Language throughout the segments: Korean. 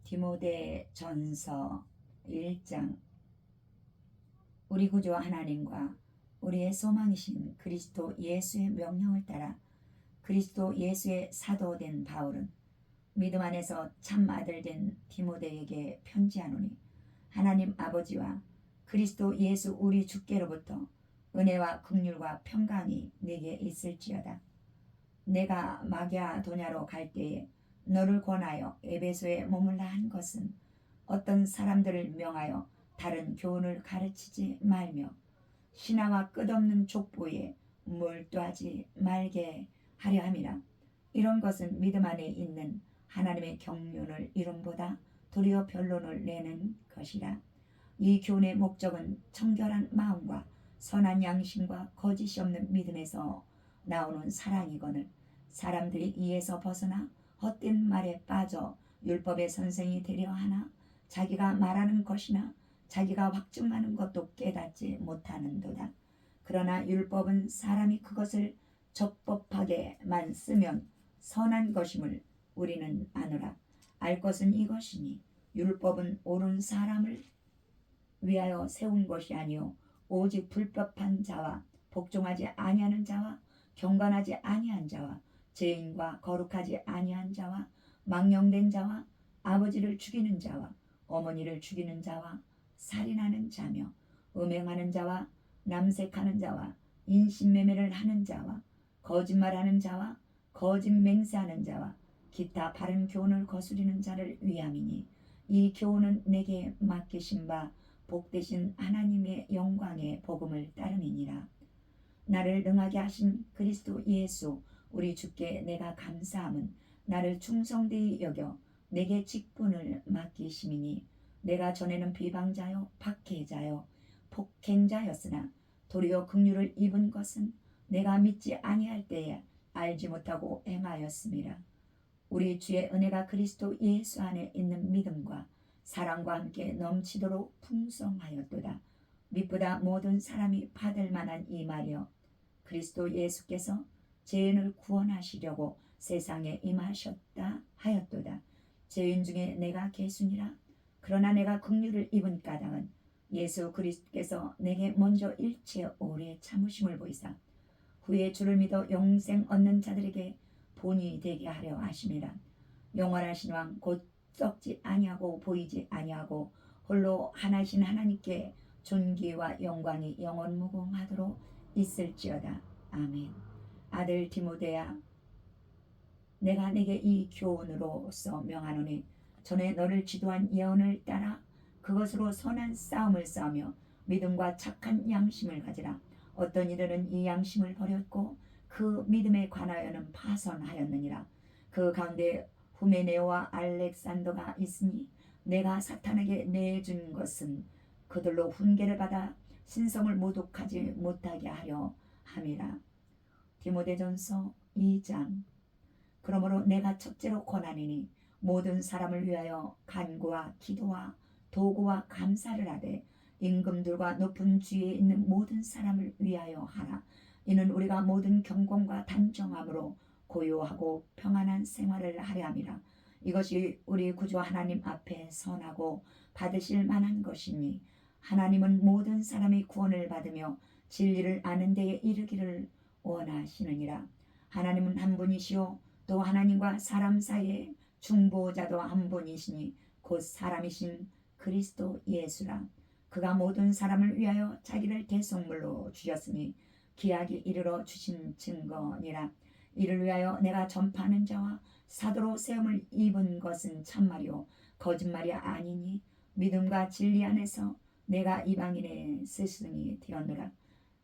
디모데전서 1장. 우리 구주 하나님과 우리의 소망이신 그리스도 예수의 명령을 따라 그리스도 예수의 사도된 바울은 믿음 안에서 참 아들된 디모데에게 편지하노니, 하나님 아버지와 그리스도 예수 우리 주께로부터 은혜와 긍휼과 평강이 네게 있을지어다. 내가 마게도냐로 갈 때에 너를 권하여 에베소에 머물라 한 것은 어떤 사람들을 명하여 다른 교훈을 가르치지 말며 신하와 끝없는 족보에 몰두하지 말게 하려 함이라. 이런 것은 믿음 안에 있는 하나님의 경륜을 이름보다 도리어 변론을 내는 것이라. 이 교훈의 목적은 청결한 마음과 선한 양심과 거짓이 없는 믿음에서 나오는 사랑이거늘, 사람들이 이에서 벗어나 헛된 말에 빠져 율법의 선생이 되려 하나 자기가 말하는 것이나 자기가 확증하는 것도 깨닫지 못하는도다. 그러나 율법은 사람이 그것을 적법하게만 쓰면 선한 것임을 우리는 아노라. 알 것은 이것이니 율법은 옳은 사람을 위하여 세운 것이 아니요 오직 불법한 자와 복종하지 아니하는 자와 경건하지 아니한 자와 죄인과 거룩하지 아니한 자와 망령된 자와 아버지를 죽이는 자와 어머니를 죽이는 자와 살인하는 자며 음행하는 자와 남색하는 자와 인신매매를 하는 자와 거짓말하는 자와 거짓 맹세하는 자와 기타 바른 교훈을 거스리는 자를 위함이니, 이 교훈은 내게 맡기신 바 복되신 하나님의 영광의 복음을 따름이니라. 나를 능하게 하신 그리스도 예수 우리 주께 내가 감사함은 나를 충성되이 여겨 내게 직분을 맡기심이니, 내가 전에는 비방자요 박해자요 폭행자였으나 도리어 긍휼을 입은 것은 내가 믿지 아니할 때에 알지 못하고 행하였음이라. 우리 주의 은혜가 그리스도 예수 안에 있는 믿음과 사랑과 함께 넘치도록 풍성하였도다. 믿보다 모든 사람이 받을 만한 이 말이여, 그리스도 예수께서 죄인을 구원하시려고 세상에 임하셨다 하였도다. 죄인 중에 내가 개순이라. 그러나 내가 긍휼을 입은 까닭은 예수 그리스도께서 내게 먼저 일체 오래 참으심을 보이사 후에 주를 믿어 영생 얻는 자들에게 본이 되게 하려 하심이라. 영원하신 왕 곧 썩지 아니하고 보이지 아니하고 홀로 하나신 하나님께 존귀와 영광이 영원무궁하도록 있을지어다. 아멘. 아들 디모데야, 내가 내게 이 교훈으로서 명하노니, 전에 너를 지도한 예언을 따라 그것으로 선한 싸움을 싸우며 믿음과 착한 양심을 가지라. 어떤 이들은 이 양심을 버렸고 그 믿음에 관하여는 파선하였느니라. 그 가운데 후메네오와 알렉산더가 있으니 내가 사탄에게 내준 것은 그들로 훈계를 받아 신성을 모독하지 못하게 하려 함이라. 디모데전서 2장. 그러므로 내가 첫째로 권하노니 모든 사람을 위하여 간구와 기도와 도구와 감사를 하되 임금들과 높은 주위에 있는 모든 사람을 위하여 하라. 이는 우리가 모든 경건과 단정함으로 고요하고 평안한 생활을 하려 함이라. 이것이 우리 구주 하나님 앞에 선하고 받으실 만한 것이니, 하나님은 모든 사람이 구원을 받으며 진리를 아는 데에 이르기를 원하시느니라. 하나님은 한 분이시요 또 하나님과 사람 사이에 중보자도 한 분이시니 곧 사람이신 그리스도 예수라. 그가 모든 사람을 위하여 자기를 대속물로 주셨으니 기약이 이르러 주신 증거니라. 이를 위하여 내가 전파하는 자와 사도로 세움을 입은 것은 참말이요 거짓말이 아니니, 믿음과 진리 안에서 내가 이방인의 스승이 되었노라.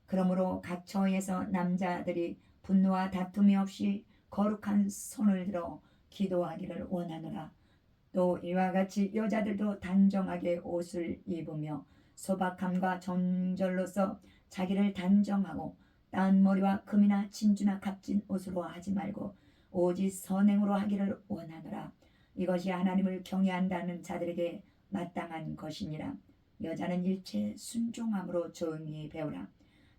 그러므로 각 처에서 남자들이 분노와 다툼이 없이 거룩한 손을 들어 기도하기를 원하노라. 또 이와 같이 여자들도 단정하게 옷을 입으며 소박함과 정절로서 자기를 단정하고 딴 머리와 금이나 진주나 값진 옷으로 하지 말고 오직 선행으로 하기를 원하노라. 이것이 하나님을 경외한다는 자들에게 마땅한 것이니라. 여자는 일체 순종함으로 조용히 배우라.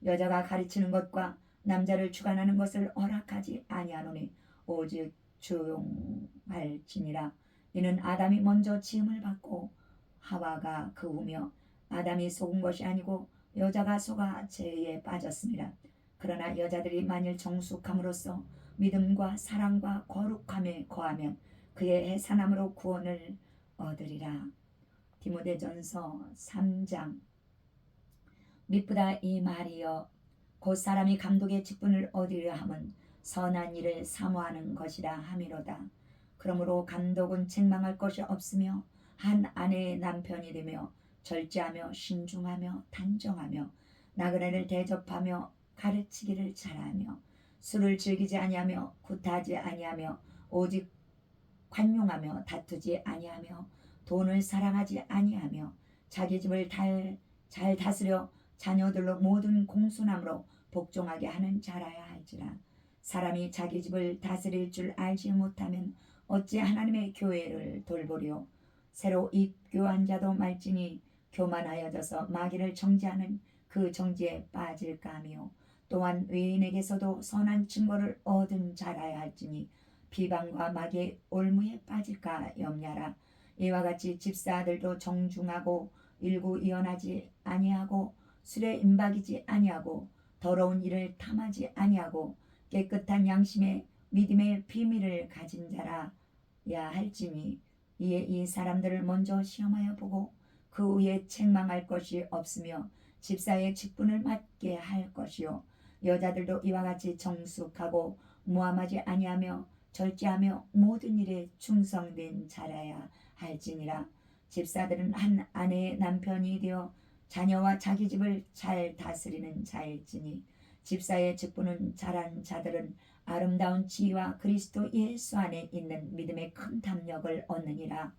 여자가 가르치는 것과 남자를 주관하는 것을 허락하지 아니하노니 오직 조용할지니라. 이는 아담이 먼저 지음을 받고 하와가 그 후며 아담이 속은 것이 아니고 여자가 속아 죄에 빠졌습니다. 그러나 여자들이 만일 정숙함으로써 믿음과 사랑과 거룩함에 거하면 그의 해산함으로 구원을 얻으리라. 디모데전서 3장. 미쁘다 이 말이여 곧 사람이 감독의 직분을 얻으려 함은 선한 일을 사모하는 것이라 함이로다. 그러므로 감독은 책망할 것이 없으며 한 아내의 남편이 되며 절제하며 신중하며 단정하며 나그네를 대접하며 가르치기를 잘하며 술을 즐기지 아니하며 굿하지 아니하며 오직 관용하며 다투지 아니하며 돈을 사랑하지 아니하며 자기 집을 잘 다스려 자녀들로 모든 공손함으로 복종하게 하는 자라야 할지라. 사람이 자기 집을 다스릴 줄 알지 못하면 어찌 하나님의 교회를 돌보리요. 새로 입교한 자도 말지니 교만하여져서 마귀를 정죄하는 그 정죄에 빠질까 하며 또한 외인에게서도 선한 증거를 얻은 자라야 할지니 비방과 마귀의 올무에 빠질까 염려하라. 이와 같이 집사들도 정중하고 일구이연하지 아니하고 술에 임박이지 아니하고 더러운 일을 탐하지 아니하고 깨끗한 양심의 믿음의 비밀을 가진 자라야 할지니 이에 이 사람들을 먼저 시험하여 보고 그 후에 책망할 것이 없으며 집사의 직분을 맡게 할 것이요 여자들도 이와 같이 정숙하고 무함하지 아니하며 절제하며 모든 일에 충성된 자라야 할지니라. 집사들은 한 아내의 남편이 되어 자녀와 자기 집을 잘 다스리는 자일지니 집사의 직분은 잘한 자들은 아름다운 지혜와 그리스도 예수 안에 있는 믿음의 큰 담력을 얻느니라.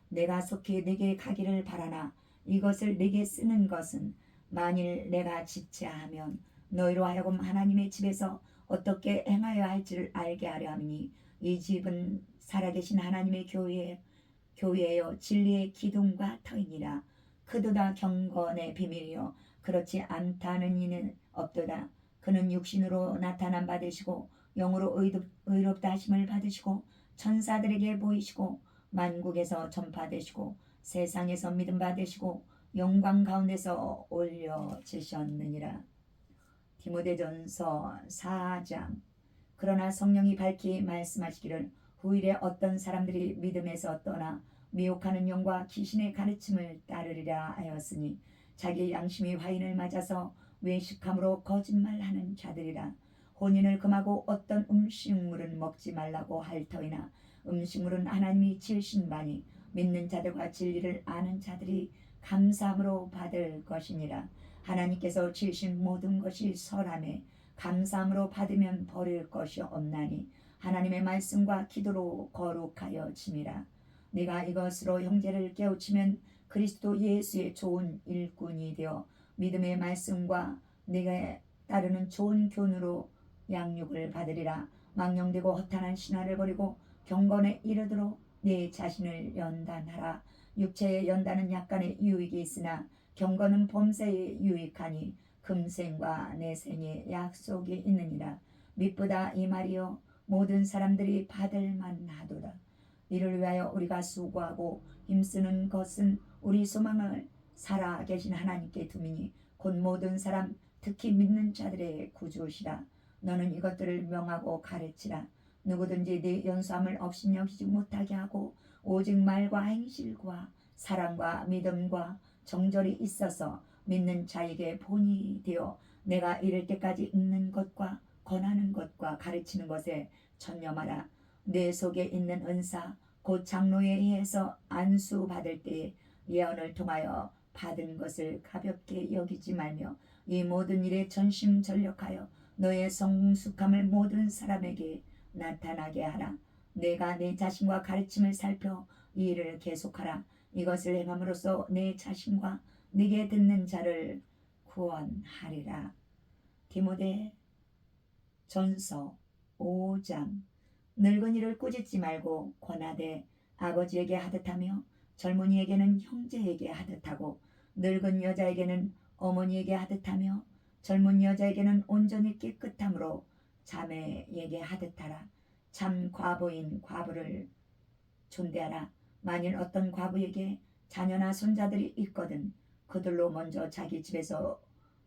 내가 속히 내게 가기를 바라나 이것을 내게 쓰는 것은 만일 내가 지체하면 너희로 하여금 하나님의 집에서 어떻게 행하여 할지를 알게 하려 함이니 이 집은 살아계신 하나님의 교회여 진리의 기둥과 터이니라. 그도다 경건의 비밀이요 그렇지 않다는 이는 없도다. 그는 육신으로 나타남 받으시고 영으로 의롭다 하심을 받으시고 천사들에게 보이시고 만국에서 전파되시고 세상에서 믿음 받으시고 영광 가운데서 올려지셨느니라. 디모데전서 4장. 그러나 성령이 밝히 말씀하시기를 후일에 어떤 사람들이 믿음에서 떠나 미혹하는 영과 귀신의 가르침을 따르리라 하였으니 자기 양심이 화인을 맞아서 외식함으로 거짓말하는 자들이라. 혼인을 금하고 어떤 음식물은 먹지 말라고 할 터이나 음식물은 하나님이 지으신 바니 믿는 자들과 진리를 아는 자들이 감사함으로 받을 것이니라. 하나님께서 지으신 모든 것이 선함에 감사함으로 받으면 버릴 것이 없나니 하나님의 말씀과 기도로 거룩하여 짐이라. 네가 이것으로 형제를 깨우치면 그리스도 예수의 좋은 일꾼이 되어 믿음의 말씀과 네가 따르는 좋은 교훈으로 양육을 받으리라. 망령되고 허탄한 신화를 버리고 경건에 이르도록 네 자신을 연단하라. 육체의 연단은 약간의 유익이 있으나 경건은 범사에 유익하니 금생과 내생에 약속이 있느니라. 미쁘다 이 말이요 모든 사람들이 받을 만하도다. 이를 위하여 우리가 수고하고 힘쓰는 것은 우리 소망을 살아계신 하나님께 두미니 곧 모든 사람 특히 믿는 자들의 구주시라. 너는 이것들을 명하고 가르치라. 누구든지 네 연수함을 업신여기지 못하게 하고 오직 말과 행실과 사랑과 믿음과 정절이 있어서 믿는 자에게 본이 되어 내가 이를 때까지 읽는 것과 권하는 것과 가르치는 것에 전념하라. 내 속에 있는 은사 곧 장로에 의해서 안수 받을 때에 예언을 통하여 받은 것을 가볍게 여기지 말며 이 모든 일에 전심전력하여 너의 성숙함을 모든 사람에게 나타나게 하라. 내가 내 자신과 가르침을 살펴 이 일을 계속하라. 이것을 행함으로써 내 자신과 네게 듣는 자를 구원하리라. 디모데 전서 5장. 늙은이를 꾸짖지 말고 권하되 아버지에게 하듯하며 젊은이에게는 형제에게 하듯하고 늙은 여자에게는 어머니에게 하듯하며 젊은 여자에게는 온전히 깨끗함으로 자매에게 하듯하라. 참 과부인 과부를 존대하라. 만일 어떤 과부에게 자녀나 손자들이 있거든 그들로 먼저 자기 집에서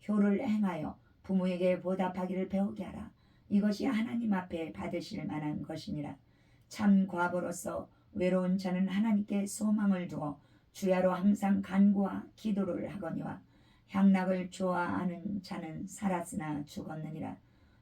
효를 행하여 부모에게 보답하기를 배우게 하라. 이것이 하나님 앞에 받으실 만한 것이니라. 참 과부로서 외로운 자는 하나님께 소망을 두어 주야로 항상 간구와 기도를 하거니와 향락을 좋아하는 자는 살았으나 죽었느니라.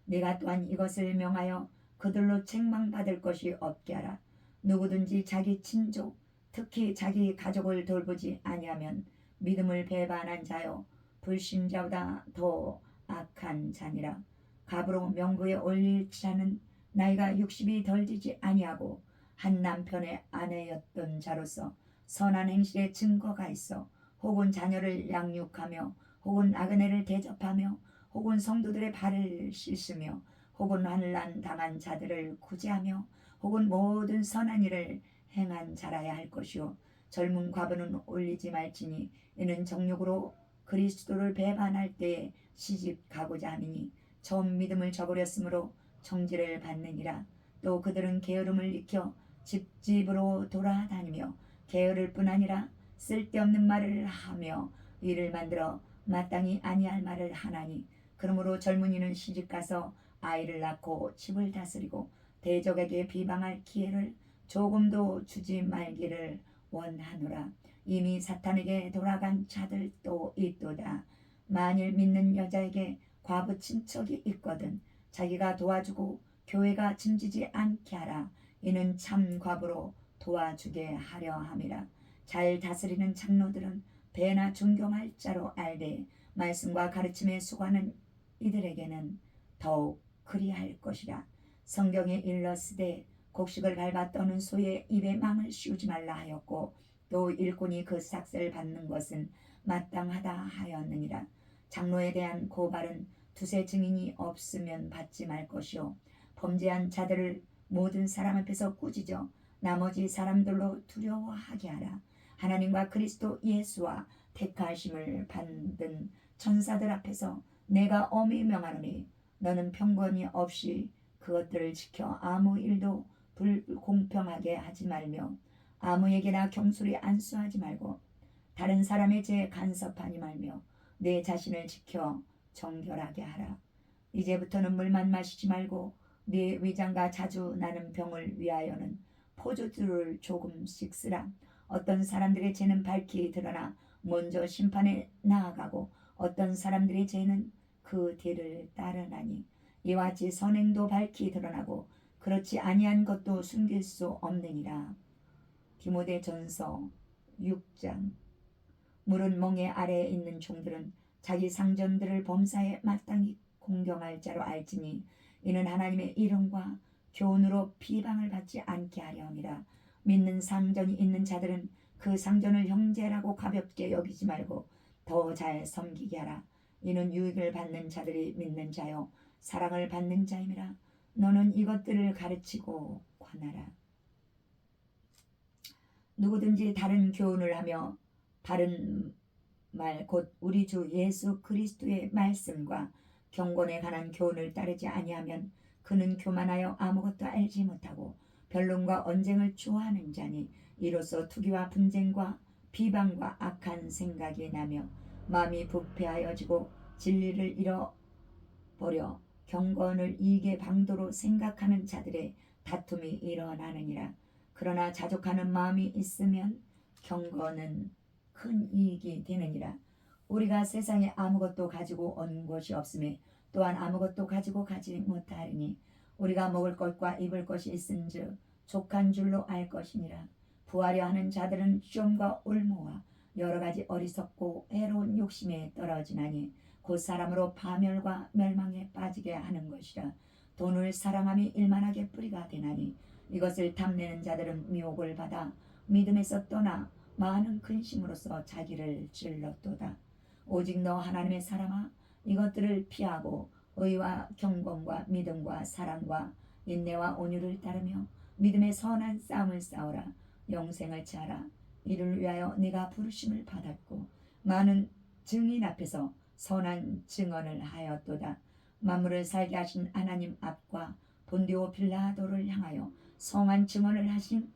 네가 또한 이것을 명하여 그들로 책망받을 것이 없게 하라. 누구든지 자기 친족 특히 자기 가족을 돌보지 아니하면 믿음을 배반한 자요 불신자보다 더 악한 자니라. 갑으로 명부에 올릴 자는 나이가 60이 덜 되지 아니하고 한 남편의 아내였던 자로서 선한 행실의 증거가 있어 혹은 자녀를 양육하며 혹은 나그네를 대접하며 혹은 성도들의 발을 씻으며 혹은 환난 당한 자들을 구제하며 혹은 모든 선한 일을 행한 자라야 할 것이요 젊은 과부는 올리지 말지니 이는 정욕으로 그리스도를 배반할 때에 시집 가고자 함이니 처음 믿음을 저버렸으므로 정죄를 받느니라. 또 그들은 게으름을 익혀 집집으로 돌아다니며 게으를 뿐 아니라 쓸데없는 말을 하며 일을 만들어 마땅히 아니할 말을 하나니 그러므로 젊은이는 시집가서 아이를 낳고 집을 다스리고 대적에게 비방할 기회를 조금도 주지 말기를 원하노라. 이미 사탄에게 돌아간 자들도 있도다. 만일 믿는 여자에게 과부 친척이 있거든 자기가 도와주고 교회가 짐지지 않게 하라. 이는 참 과부로 도와주게 하려 함이라. 잘 다스리는 장로들은 배나 존경할 자로 알되 말씀과 가르침에 수고하는 이들에게는 더욱 그리할 것이라. 성경에 일렀으되 곡식을 밟아 떠는 소의 입에 망을 씌우지 말라 하였고 또 일꾼이 그 삭슬 받는 것은 마땅하다 하였느니라. 장로에 대한 고발은 두세 증인이 없으면 받지 말 것이요 범죄한 자들을 모든 사람 앞에서 꾸짖어 나머지 사람들로 두려워하게 하라. 하나님과 그리스도 예수와 택하심을 받은 천사들 앞에서 내가 엄히 명하노니 너는 편견이 없이 그것들을 지켜 아무 일도 불공평하게 하지 말며 아무에게나 경솔히 안수하지 말고 다른 사람의 죄에 간섭하지 말며 내 자신을 지켜 정결하게 하라. 이제부터는 물만 마시지 말고 네 위장과 자주 나는 병을 위하여는 포도주를 조금씩 쓰라. 어떤 사람들의 죄는 밝히 드러나 먼저 심판에 나아가고 어떤 사람들의 죄는 그 뒤를 따르나니 이와 같이 선행도 밝히 드러나고 그렇지 아니한 것도 숨길 수 없느니라. 디모데전서 6장. 물은 멍에 아래에 있는 종들은 자기 상전들을 범사에 마땅히 공경할 자로 알지니 이는 하나님의 이름과 교훈으로 비방을 받지 않게 하려 함이라. 믿는 상전이 있는 자들은 그 상전을 형제라고 가볍게 여기지 말고 더 잘 섬기게 하라. 이는 유익을 받는 자들이 믿는 자요 사랑을 받는 자임이라. 너는 이것들을 가르치고 관하라. 누구든지 다른 교훈을 하며 바른 말 곧 우리 주 예수 그리스도의 말씀과 경건에 관한 교훈을 따르지 아니하면 그는 교만하여 아무것도 알지 못하고 변론과 언쟁을 좋아하는 자니 이로써 투기와 분쟁과 비방과 악한 생각이 나며 마음이 부패하여지고 진리를 잃어버려 경건을 이익의 방도로 생각하는 자들의 다툼이 일어나느니라. 그러나 자족하는 마음이 있으면 경건은 큰 이익이 되느니라. 우리가 세상에 아무것도 가지고 온 것이 없음에 또한 아무것도 가지고 가지 못하리니 우리가 먹을 것과 입을 것이 있은즉 족한 줄로 알 것이니라. 부하려 하는 자들은 시험과 올무와 여러 가지 어리석고 해로운 욕심에 떨어지나니 곧 사람으로 파멸과 멸망에 빠지게 하는 것이라. 돈을 사랑함이 일만하게 뿌리가 되나니 이것을 탐내는 자들은 미혹을 받아 믿음에서 떠나 많은 근심으로써 자기를 찔렀도다. 오직 너 하나님의 사람아 이것들을 피하고 의와 경건과 믿음과 사랑과 인내와 온유를 따르며 믿음의 선한 싸움을 싸우라. 영생을 취하라. 이를 위하여 네가 부르심을 받았고 많은 증인 앞에서 선한 증언을 하였도다. 만물을 살게 하신 하나님 앞과 본디오 빌라도를 향하여 성한 증언을 하신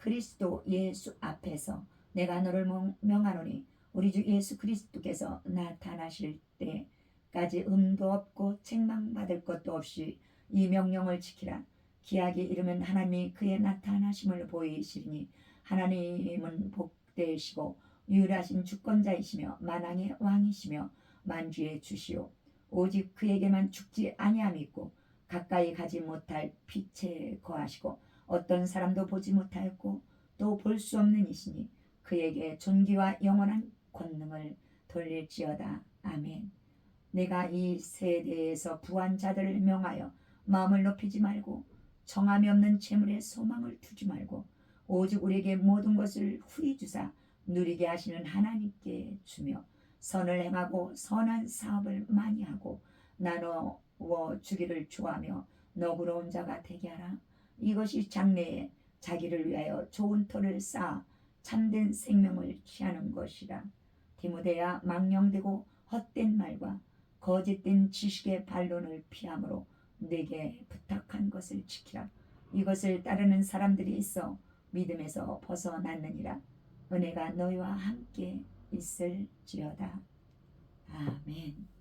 그리스도 예수 앞에서 내가 너를 명하노니 우리 주 예수 그리스도께서 나타나실 때까지 흠도 없고 책망받을 것도 없이 이 명령을 지키라. 기약이 이르면 하나님이 그의 나타나심을 보이시리니 하나님은 복되시고 유일하신 주권자이시며 만왕의 왕이시며 만주의 주시오. 오직 그에게만 죽지 아니함이 있고 가까이 가지 못할 빛에 거하시고 어떤 사람도 보지 못하였고 또 볼 수 없는 이시니 그에게 존귀와 영원한 권능을 돌릴지어다. 아멘. 내가 이 세대에서 부한 자들을 명하여 마음을 높이지 말고 정함이 없는 재물에 소망을 두지 말고 오직 우리에게 모든 것을 후히 주사 누리게 하시는 하나님께 주며 선을 행하고 선한 사업을 많이 하고 나누어 주기를 좋아하며 너그러운 자가 되게 하라. 이것이 장래에 자기를 위하여 좋은 터를 쌓아 참된 생명을 취하는 것이라. 디모데야, 망령되고 헛된 말과 거짓된 지식의 반론을 피함으로 내게 부탁한 것을 지키라. 이것을 따르는 사람들이 있어 믿음에서 벗어났느니라. 은혜가 너희와 함께 있을지어다. 아멘.